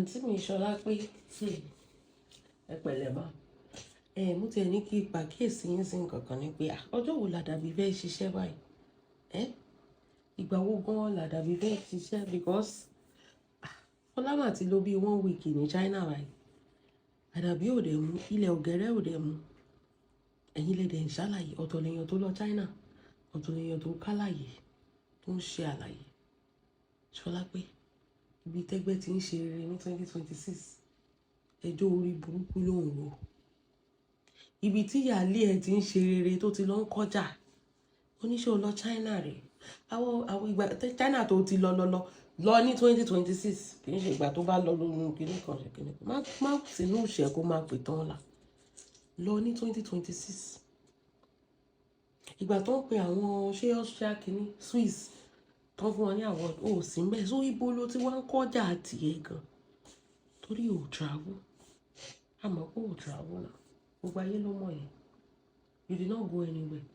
àǹtí mi Ṣọlá pé ẹ pẹ̀lẹ́ mà mo tiẹ̀ ní kí pàkíyèsí yín sí nǹkan kan ni pé ọjọ́ wo làdàbí fẹ́ ṣiṣẹ́ báyìí ìgbà wo gan làdàbí fẹ́ ṣiṣẹ́ because Fọlámà ti lò bí 1 week ní China báyìí àdàbí ò dẹ̀ mú ilẹ̀ ògẹ́rẹ́ ò dẹ̀ mú ẹ̀yin lè dẹ̀ ń ṣàlàyé ọ̀tọ̀ lèèyàn tó lọ China ọ̀tọ̀ lèèyàn tó kálàyé tó ń ṣe àlàyé Ṣọlá pé ibi tẹ́gbẹ́ ti ń ṣe rere ní 2026 ẹjọ́ orí burúkú ló ń ro ibi tí ìyáálé ẹ̀ ti ń ṣe rere tó ti lọ ń kọjá oníṣẹ́ ò lọ China rẹ̀ àwọn ìgbà China tó ti lọ ní 2026 kì í ṣe ìgbà tó bá lọ lóhun kìíní kan ṣe kìíní kan má sínú ìṣẹ́ kó má pè tán la lọ ní 2026 ìgbà tó ń pe àwọn ṣé ọ́ṣá kìíní Swiss tán fún wọn ní award ó sì ń bẹ̀ so ibo ló ti wá ń kọjá àti ẹ̀ gan torí ò travel àmọ́ pé ò travel náà gbogbo ayé ló mọ̀ yẹn you did not go anywhere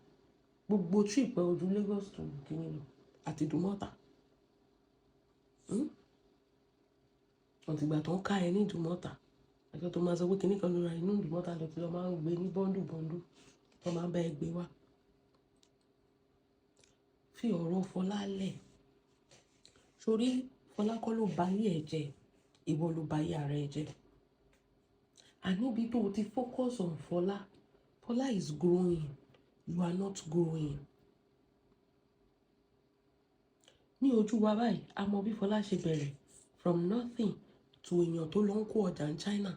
gbogbo trip ẹ ojú Lagos to kìíní lọ àti Ìdúmọ̀tà ọ̀tìgbà tó ń ká ẹ ní Ìdúmọ̀tà ẹjọ́ tó máa sọ pé kìíní kan ló ra inú Ìdúmọ̀tà lọ tí wọ́n máa ń gbé ní bọ́ńdù wọ́n máa ń bá ẹ gbé wá fi ọ̀rọ̀ Fọlá lẹ̀ sórí Fọlá kọ́ ló ba ayé ẹ̀ jẹ́ ìwọ ló ba ayé ara ẹ jẹ́ àníbi tó o ti focus on Fọlá is growing you are not growing ní ojú wa báyìí a mọ bí Fọlá ṣe bẹ̀rẹ̀ from nothing to èèyàn tó lọ ń kó ọjà ní China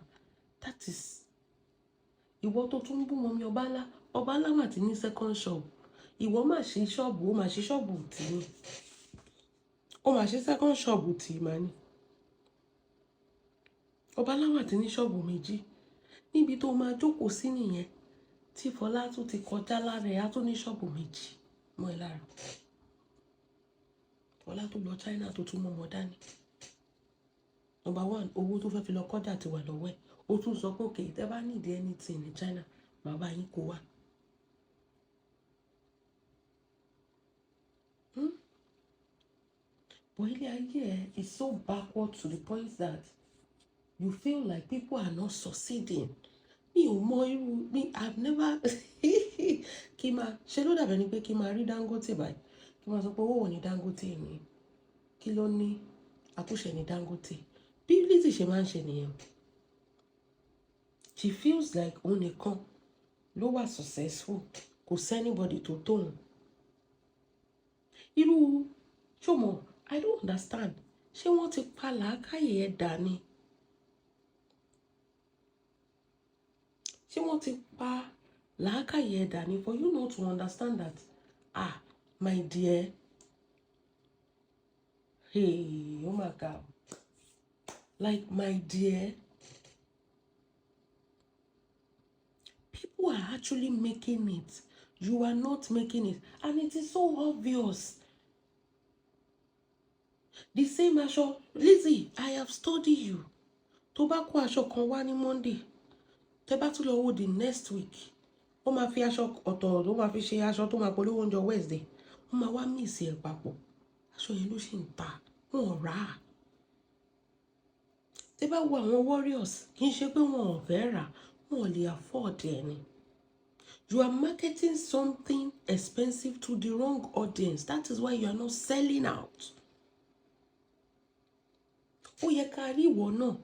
that is ìwọ tó tún ń bú mọ́mí ọba ńlá mà ti ní second shop ìwọ mà ṣe ṣọ́ọ̀bù ó mà ṣe ṣọ́ọ̀bù tì ní ó mà ṣe second shop tì mà ní ọba ńlá mà ti ní ṣọ́ọ̀bù méjì níbi tó máa jókòó sí nìyẹn tí Fọlá tún ti kọjá lára ẹ̀ á tún ní ṣọ́ọ̀bù méjì mọ́ ẹ lára Fọlá tó lọ China tó tún mọ́ wọn dání number 1 owó tó fẹ́ fi lọ kọjá ti wà lọ́wọ́ ẹ̀ ó tún sọ pé òkè tẹ́ bá need anything ní China bàbá yín kó wá but ilé ayé ẹ is so backward to the point that you feel like people are not succeeding mi ò mọ irú mi I've never kí máa ṣe ló dàbẹ̀ ni pé kí máa rí Dangote báyìí kí máa sọ pé owó ní Dangote ni kí ló ní àtúnṣe ní Dangote bí Lizzy ṣe máa ń ṣe nìyẹn she feels like òun nìkan ló wà successful kò sẹ́nibody tó tóun irú ṣọmọ I don't understand ṣé wọ́n ti pa làákàyè ẹ̀ dání ṣé wọ́n ti pa làákàyè ẹ̀ dání for you not to understand that my dear hey oh my God like my dear people are actually making it you are not making it and it is so obvious the same aṣọ Lizzy I have studied you tó bá kó aṣọ kan wá ní Monday tẹ́ bá tún lọ wo the next week ó máa fi aṣọ ọ̀tọ̀ tó máa fi ṣe aṣọ tó máa polówó oúnjẹ Wednesday ó máa wá mix ẹ̀ papọ̀ aṣọ yẹn ló ṣì ń ta wọn ò rà á tẹ́ bá wo àwọn warriors kì í ṣe pé wọn ò fẹ́ rà wọn ò lè afford ẹ̀ ni you are marketing something expensive to the wrong audience that is why you are not selling out ó yẹ ká rí ìwọ náà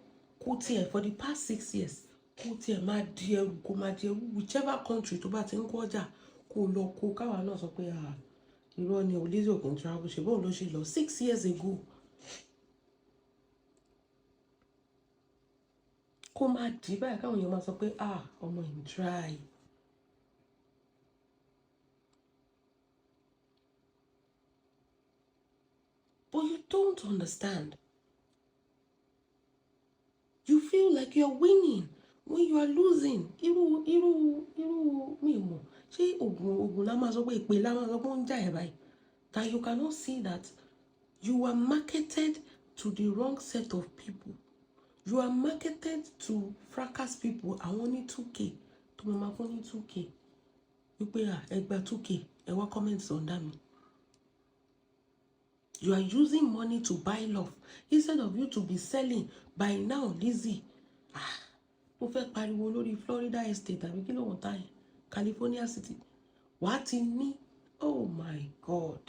kó tiẹ̀ for the past 6 years kó tiẹ̀ máa di ẹrù kó máa di ẹrù whichever country tó bá ti ń kọjá kó lọ kó káwa náà sọ pé irọ́ ni Lizzy òkè ń travel ṣe bóun ló ṣe lọ 6 years ago kó máa dì báyìí káwọn èèyàn máa sọ pé ọmọ in try but you don't understand you feel like you are winning when you are losing irú mi mọ̀ ṣé oògùn la máa sọ pé ìpè la máa sọ pé ó ń jà ẹ̀ báyìí that you cannot see that you are marketed to the wrong set of people you are marketed to fracas people àwọn ní 2k tó máa fún ní 2k wípé ẹ gba 2k ẹ wá comment ọ̀dà mi You are using money to buy love instead of you to be selling. By now, Lizzy, mo fẹ́ pariwo lórí Florida Estate àbí kí ló wọ́n ta yẹn, California City. Wàá ti ní, oh my God.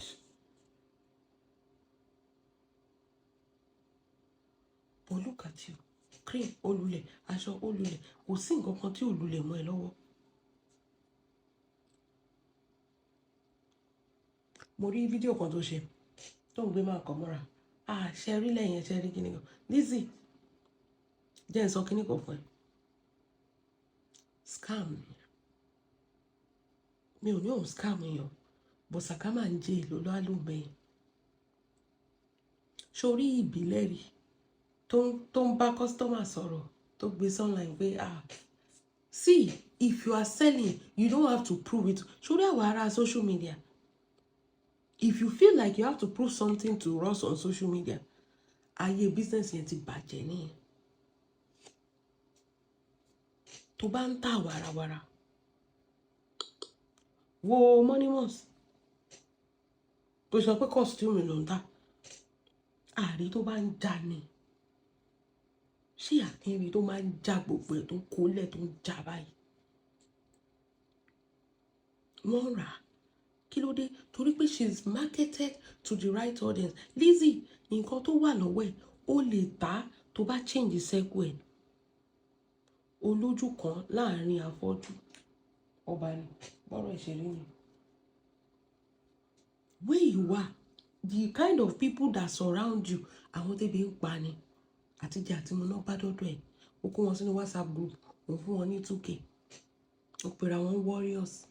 But look at you, cream olùlẹ̀, aṣọ olùlẹ̀, kò sí nǹkan kan tí olùlẹ̀ mọ́ ẹ lọ́wọ́. Mo rí fídíò kan tó ṣe tó ń gbé máa kàn mọ́ra. Ṣe rí lẹ́yìn ṣe rí kíní kan. Lizzy, jẹ́ n sọ kíní kan fún ẹ. Scam ni. Mi ò ní òun scam èèyàn, but sàkámà ń jẹ èlò lálùbẹ̀yìn. Sórí ìbílẹ̀ rí tó ń bá customer sọ̀rọ̀ tó gbé online pé see, if you are selling, you don't have to prove it. Sórí àwọn ará social media, if you feel like you have to prove something to us on social media, ayé business yẹn ti bàjẹ́ nìyẹn. Tó bá ń tà wàràwàrà, wo Monimos tó sọ pé costume ló ń tà, àrí tó bá ń jà ni. Ṣé àkínrí tó máa ń já gbogbo ẹ̀ tó ń kólẹ̀ tó ń jà báyìí? Wọ́n rà á. Kí ló dé? Torí pé she is marketed to the right audience. Lizzy, nǹkan tó wà lọ́wọ́ ẹ̀ ó lè tà tó bá change circle ẹ̀. Olójú kan láàrin afọ́jú ọba ni bọ́rọ̀ ìṣeré ni. Where you are, the kind of people that surround you, àwọn tẹ́bi ń pa ni. Àtijọ́ àti mo náà bá dọ́dọ̀ ẹ̀, ó kó wọn sínú WhatsApp group, ó fún wọn ní 2K, ó pèrè àwọn warriors.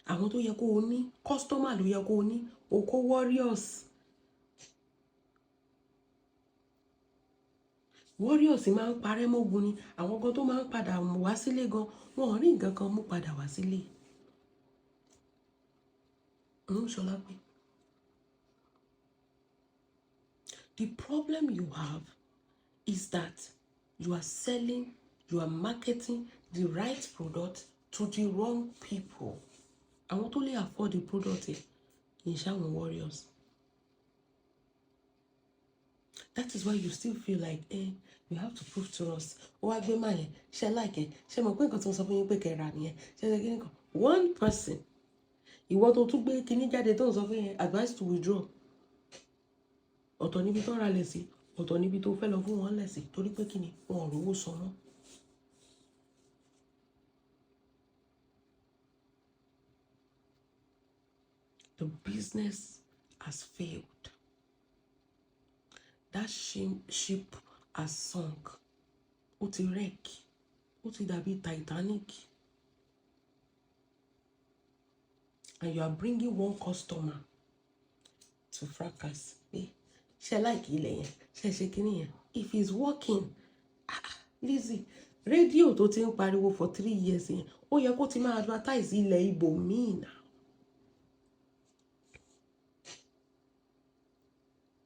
Àwọn tó yẹ kó o ní, customer ló yẹ kó o ní, o kó warriors. Warriors máa ń parẹ́ mọ́gun ni, àwọn kan tó máa ń padà wá sílé gan, wọn ò rí nǹkan kan mú padà wá sílé. Ṣọlá pé the problem you have is that you are selling, you are marketing the right product to the wrong people. Àwọn tó lè afford the product kì í ṣàwọn warriors. That is why you still feel like, you have to prove to us. Ó wá gbé máa yẹn, ṣe like ẹ, ṣe mọ̀ pé nǹkan tó ń sọ fún yín pé kẹra nìyẹn, ṣe ṣe kíní kan. One person, ìwọ tó tún gbé kíní jáde tó ń sọ fún yín, advice to withdraw. Ọ̀tọ̀ níbi tó ń ra lẹ̀ sí, ọ̀tọ̀ níbi tó fẹ́ lọ fún wọn lẹ̀ sí, torí pé kíni wọn ò rówó san mọ́. The business has failed. That ship has sunk. Ó ti wreck. Ó ti dàbí Titanic. And you are bringing one customer to fracas. Ṣe like ilẹ̀ yẹn, ṣe kíní yẹn. If it's working, Lizzy, rédíò tó ti ń pariwo for 3 years yẹn, ó yẹ kó ti máa advertise ilẹ̀ ibòmíì náà.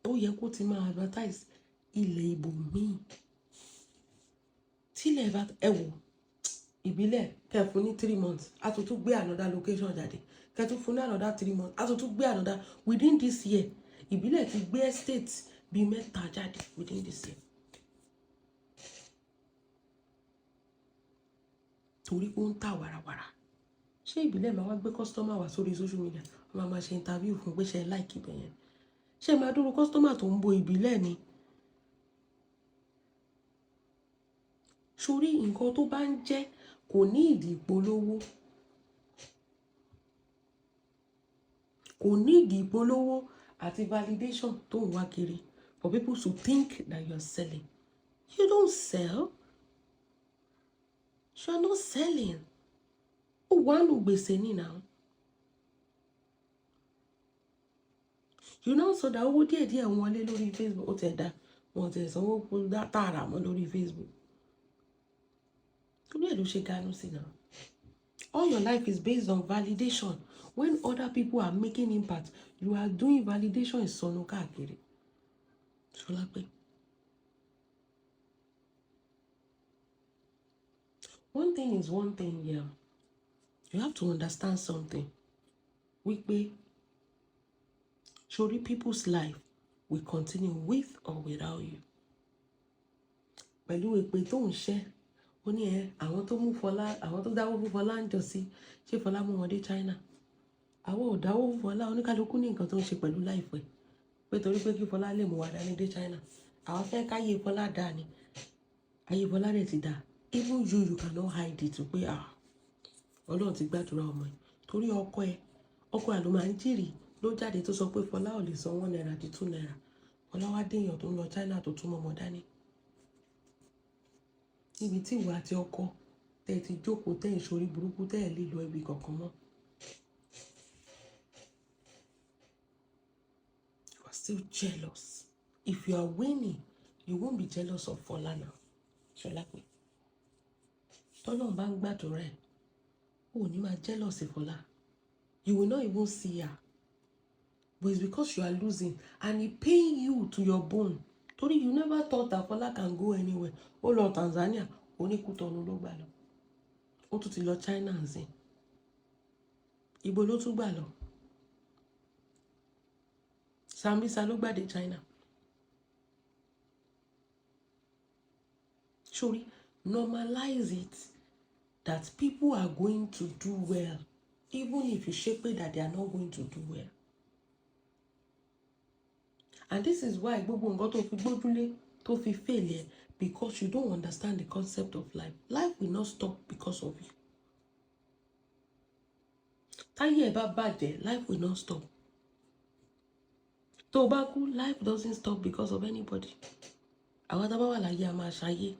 Ó yẹ kó ti máa advertise ilẹ̀ ibòmíì. Tílẹ̀ bá wò ìbílẹ̀ kẹ́ fún ní 3 months, a tún gbé another location jáde. Kẹ́ tún fún ní another 3 months, a tún gbé another. Within this year, ìbílẹ̀ ti gbé estate bíi 3 jáde within this year. Torí ó ń tà wàràwàrà. Ṣé ìbílẹ̀ máa wá gbé customer wá sórí social media, wọ́n máa ṣe interview fún pé ṣe like ibẹ̀ yẹn? Ṣé máa dúró customer tó ń bo ìbílẹ̀ ni? Sórí nǹkan tó bá ń jẹ́ kò ní ìdí ìpolówó. Kò ní ìdí ìpolówó àti validation tó ń wá kiri for people to think that you are selling. You don't sell. You are not selling. Ó wà nù gbèsè ní now. You know, so that owó díẹ̀díẹ̀ wọlé lórí Facebook ó tẹ̀ dá wọn tẹ̀ sanwó tààrà mọ́ lórí Facebook. Torí ẹ̀ ló ṣe ganu sí náà. All your life is based on validation. When other people are making impact, you are doing validation ìsọnù káàkiri. Ṣọlá pé one thing is one thing, yeah. You have to understand something. Wípé Surely people's life will continue with or without you. Pẹ̀lú èpè tó ń ṣẹ́, ó ní àwọn tó dáwó fún Fọlá ń jọ sí, ṣé Fọlá mú wọn dé China? Àwọn ò dáwó fún Fọlá, oníkálukú ní nǹkan tó ń ṣe pẹ̀lú láìpẹ́. Pé torí pé kí Fọlá lè mú wa dání dé China. Àwọn fẹ́ káyé Fọlá dáa ni. Ayé Fọlá rẹ̀ ti dáa. Even you cannot hide it pé Ọlọ́run ti gbàdúrà ọmọ ẹ̀. Torí ọkọ ẹ̀ ló máa ń jìrì ló jáde tó sọ pé Fọlá ò lè san 1 naira di 2 naira. Fọlá wá déèyàn tó ń lọ China tó tún mọ́mọ́ dání. Níbi tí ìwà àti ọkọ tẹ́ ti jókòó tẹ́ ìṣòrí burúkú tẹ́ lè lọ ibi kankan mọ́. You are still jealous. If you are winning, you won't be jealous of Fola now. Ṣọlápé. Tọ́lọ́run bá ń gbàdúrà ẹ̀, ò ní máa jealous Fola. You will not even see her. But it's because you are losing and it pain you to your bone. Torí you never thought that Fola can go anywhere. Ó lọ Tanzania, ó ní Kútọ̀nù ló gbà lọ. Ó tún ti lọ China nsìn. Ibo ló tún gbà lọ. Sambisa ló gbà dé China. Surely normalize it that people are going to do well, even if you shape it that they are not going to do well. And this is why gbogbo nǹkan tó fi gbójúlé tó fi fail, because you don't understand the concept of life. Life will not stop because of you. Táyé ẹ bá bàjẹ́, life will not stop. Tó bá kú, life doesn't stop because of anybody. Àwa tá bá wà láyé a máa ṣayé.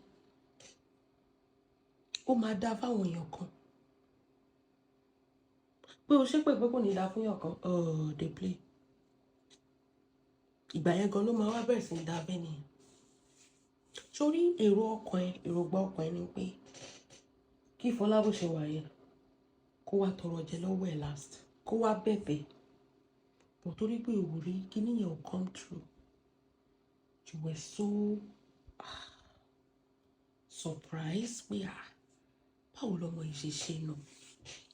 Ó máa dá fáwọn èèyàn kan. Pé o ṣépè pé kò ní dá fún èèyàn kan, they play. Ìgbà yẹn gan ló máa wá bẹ̀rẹ̀ sí ní dá bẹ́ẹ̀ nìyẹn. Sórí èròǹgbà ọkàn ẹ ni pé kí Fọlá bó ṣe wà yẹn kó wá tọrọ jẹ lọ́wọ́ ẹ̀ last, kó wá bẹ̀bẹ̀. But torí pé ò rí kíní yẹn ò come true. You were so surprised pé báwo lọmọ yìí ṣe náà?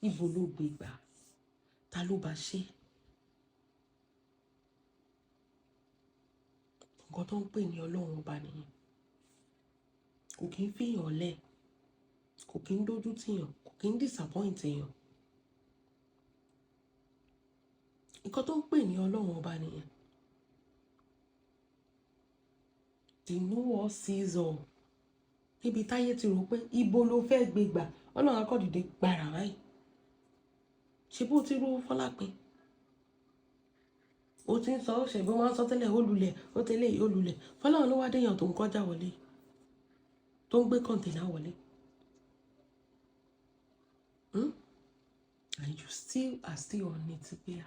Ibo ló gbé gbà? Ta ló bá ṣe? Nǹkan tó ń pè ní Ọlọ́run ọba nìyẹn. Kò kí ń fìyàn lẹ̀, kò kí ń dójú tìyàn, kò kí ń disappoint èèyàn. Nǹkan tó ń pè ní Ọlọ́run ọba nìyẹn. The know all sees all. Níbi táyé ti rò pé ibo ló fẹ́ gbé gbà, Ọlọ́run akọ́ dìde gbàrà báyìí. Ṣé bó ti rú Fọlá pé? Ó ti ń sọ ṣe bí wọ́n sọ tẹ́lẹ̀ ó lulẹ̀, ó tẹ́lẹ̀ ó lulẹ̀. Fọlá ló wá déyàn tó ń kọjá wọlé, tó ń gbé kọ̀ǹtẹ́nà wọlé. And you are still on it pé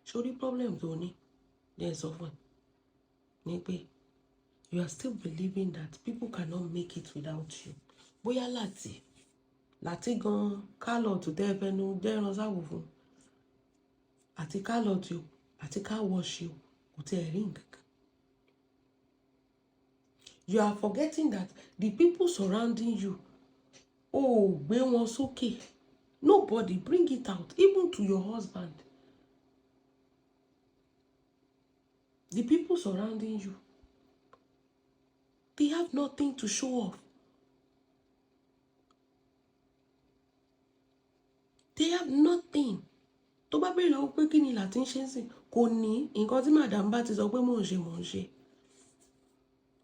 Sórí problem tó ní, there's often ní pé you are still believing that people cannot make it without you. Bóyá láti gan kálọ̀tù tẹ́ fẹ́nu dẹ́ran sáwò fún. Àti kálọ̀tù àti káwọ́ṣì kò tẹ́ rí nǹkan. You are forgetting that the people surrounding you, gbé wọn sókè. Nobody, bring it out, even to your husband. The people surrounding you, they have nothing to show off. They have nothing. Tó bá bẹ̀rẹ̀ lọ́wọ́ pé kí ni láti ń ṣe ń sìn, kò ní nǹkan tí madam bá ti sọ pé mò ń ṣe.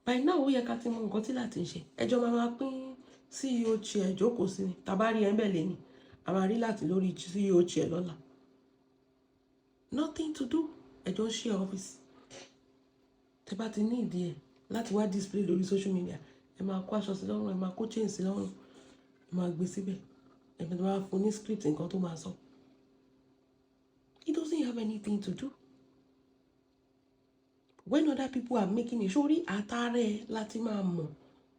By now ó yẹ ká ti mọ nǹkan tí láti ń ṣe. Ẹjọ́ máa pín CEO chair jókòó sí ni. Tàbá rí ẹ̀ńbẹ̀ lẹ́ni, a máa rí láti lórí CEO chair lọ́la. Nothing to do. Ẹjọ́ ń share office. Tẹ́ bá ti ní ìdí ẹ̀ láti wá display lórí social media, ẹ máa kó aṣọ sí lọ́rùn, ẹ máa kó chain sí lọ́rùn, ẹ máa gbé síbẹ̀. Ẹ máa fún ní script nǹkan tó máa sọ. He doesn't have anything to do. When other people are making it, sórí àtàrẹ láti máa mọ̀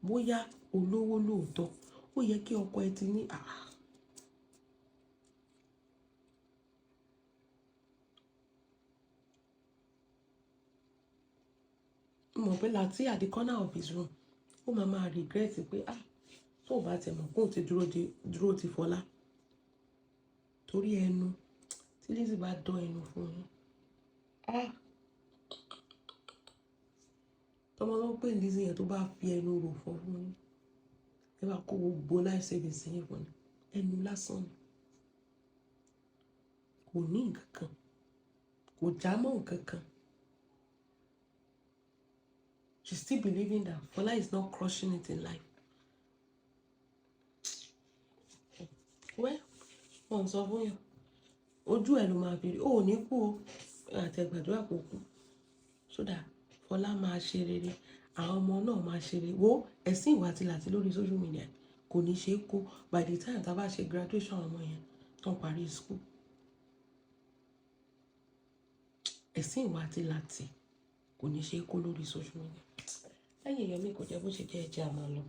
bóyá olówó lóòótọ́. Ó yẹ kí ọkọ ẹ ti ní mọ̀ pé láti at the corner of his room, ó máa regret pé tó bá tẹ̀ mọ̀ kó ti dúró ti Fọlá. torí ẹnu tí Lizzy bá dán ẹnu fún yín tọmọ ló ń pè Lizzy yẹn tó bá fi ẹnu rò fún yín ẹ bá kó gbogbo life savings yín fún ni ẹnu lásán ni kò ní nǹkan kan kò já mọ́ nǹkan kan. She still believing that Fola is not crushing it in life. Well, wọ́n sọ fún yàn ojú ẹ̀ ló máa fi rí ó ní kú o àtẹ̀gbàdúrà kò kú sódà Fola máa ṣe rere àwọn ọmọ náà máa ṣe rere wo ẹ̀sìn ìwà àti làtí lórí social media kò ní ṣe é kó by the time tá a bá ṣe graduation ọmọ yẹn tán parí school ẹ̀sìn ìwà àti làtí kò ní ṣe é kó lórí social media lẹ́yìn èèyàn mi kò jẹ́ bó ṣe jẹ́ ẹ̀jẹ̀ àmọ́ lọ.